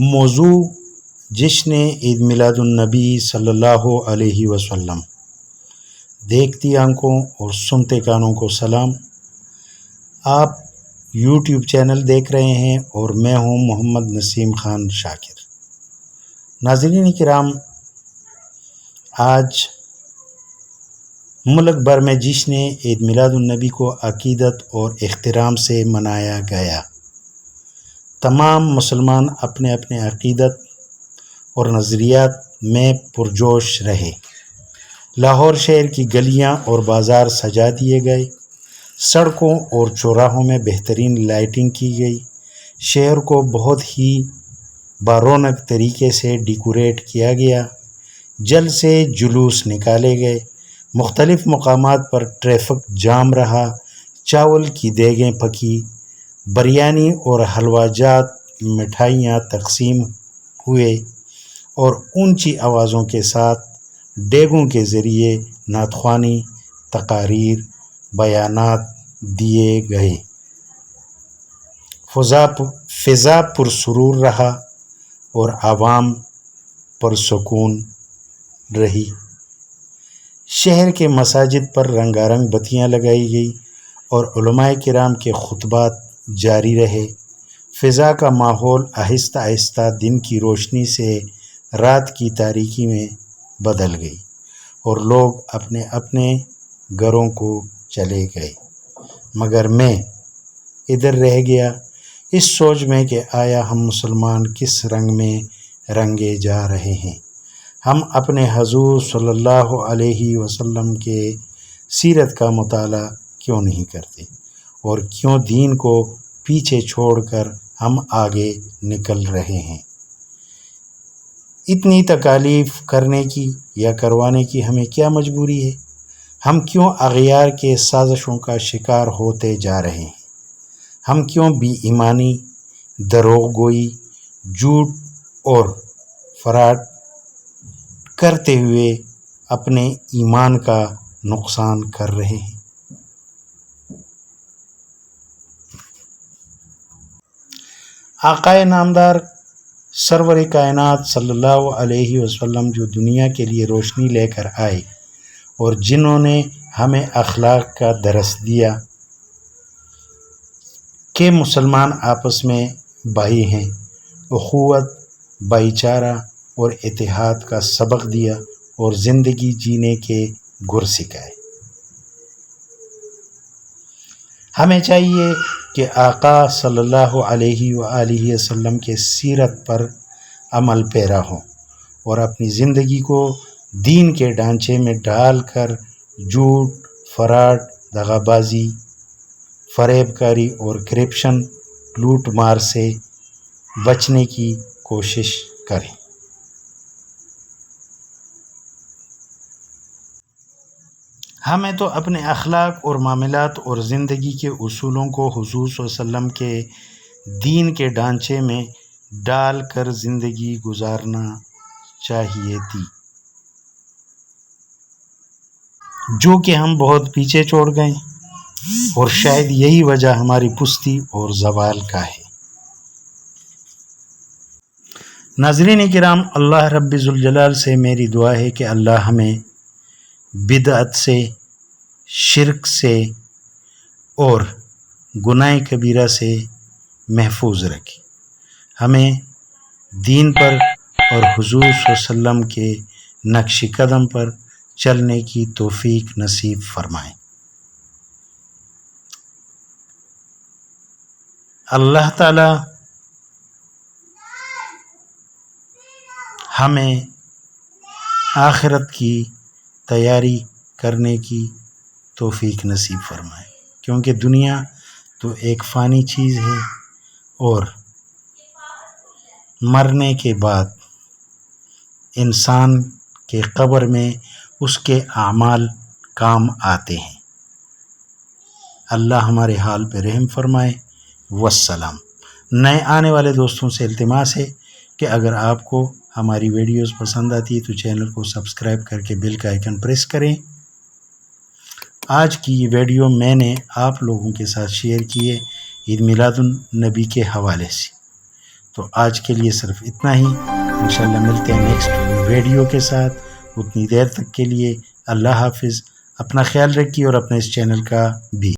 موضوع جشن عید میلاد النبی صلی اللہ علیہ وسلم۔ دیکھتی آنکھوں اور سنتے کانوں کو سلام۔ آپ یوٹیوب چینل دیکھ رہے ہیں اور میں ہوں محمد نسیم خان شاکر۔ ناظرین کرام، آج ملک بھر میں جشن عید میلاد النبی کو عقیدت اور احترام سے منایا گیا۔ تمام مسلمان اپنے اپنے عقیدت اور نظریات میں پرجوش رہے۔ لاہور شہر کی گلیاں اور بازار سجا دیے گئے، سڑکوں اور چوراہوں میں بہترین لائٹنگ کی گئی، شہر کو بہت ہی بارونق طریقے سے ڈیکوریٹ کیا گیا، جلد سے جلوس نکالے گئے، مختلف مقامات پر ٹریفک جام رہا، چاول کی دیگیں پکی، بریانی اور حلوہ جات مٹھائیاں تقسیم ہوئے اور اونچی آوازوں کے ساتھ ڈیگوں کے ذریعے نعت خوانی، تقاریر، بیانات دیے گئے۔ فضا پرسرور رہا اور عوام پرسکون رہی۔ شہر کے مساجد پر رنگا رنگ بتیاں لگائی گئی اور علماء کرام کے خطبات جاری رہے۔ فضا کا ماحول آہستہ آہستہ دن کی روشنی سے رات کی تاریکی میں بدل گئی اور لوگ اپنے اپنے گھروں کو چلے گئے، مگر میں ادھر رہ گیا اس سوچ میں کہ آیا ہم مسلمان کس رنگ میں رنگے جا رہے ہیں۔ ہم اپنے حضور صلی اللہ علیہ وسلم کے سیرت کا مطالعہ کیوں نہیں کرتے اور کیوں دین کو پیچھے چھوڑ کر ہم آگے نکل رہے ہیں؟ اتنی تکالیف کرنے کی یا کروانے کی ہمیں کیا مجبوری ہے؟ ہم کیوں اغیار کے سازشوں کا شکار ہوتے جا رہے ہیں؟ ہم کیوں بے ایمانی، دروغ گوئی، جھوٹ اور فراڈ کرتے ہوئے اپنے ایمان کا نقصان کر رہے ہیں؟ آقائے نامدار سرور کائنات صلی اللہ علیہ وسلم جو دنیا کے لیے روشنی لے کر آئے اور جنہوں نے ہمیں اخلاق کا درس دیا کہ مسلمان آپس میں بھائی ہیں، اخوت، بھائی چارہ اور اتحاد کا سبق دیا اور زندگی جینے کے گر سکھائے۔ ہمیں چاہیے کہ آقا صلی اللہ علیہ وآلہ وسلم کے سیرت پر عمل پیرا ہوں اور اپنی زندگی کو دین کے ڈھانچے میں ڈال کر جھوٹ، فراڈ، دغا بازی، فریب کاری اور کرپشن، لوٹ مار سے بچنے کی کوشش کریں۔ ہمیں تو اپنے اخلاق اور معاملات اور زندگی کے اصولوں کو حضور صلی اللہ علیہ وسلم کے دین کے ڈھانچے میں ڈال کر زندگی گزارنا چاہیے تھی، جو کہ ہم بہت پیچھے چھوڑ گئے، اور شاید یہی وجہ ہماری پستی اور زوال کا ہے۔ ناظرین کرام، اللہ رب ذوالجلال سے میری دعا ہے کہ اللہ ہمیں بدعت سے، شرک سے اور گناہ کبیرہ سے محفوظ رکھے، ہمیں دین پر اور حضور صلی اللہ علیہ وسلم کے نقش قدم پر چلنے کی توفیق نصیب فرمائے۔ اللہ تعالی ہمیں آخرت کی تیاری کرنے کی توفیق نصیب فرمائے، کیونکہ دنیا تو ایک فانی چیز ہے اور مرنے کے بعد انسان کے قبر میں اس کے اعمال کام آتے ہیں۔ اللہ ہمارے حال پہ رحم فرمائے۔ والسلام۔ نئے آنے والے دوستوں سے التماس ہے کہ اگر آپ کو ہماری ویڈیوز پسند آتی ہے تو چینل کو سبسکرائب کر کے بیل کا آئیکن پریس کریں۔ آج کی یہ ویڈیو میں نے آپ لوگوں کے ساتھ شیئر کی ہے عید میلاد النبی کے حوالے سے، تو آج کے لیے صرف اتنا ہی. انشاءاللہ ملتے ہیں نیکسٹ ویڈیو کے ساتھ. اتنی دیر تک کے لیے اللہ حافظ. اپنا خیال رکھیے اور اپنے اس چینل کا بھی.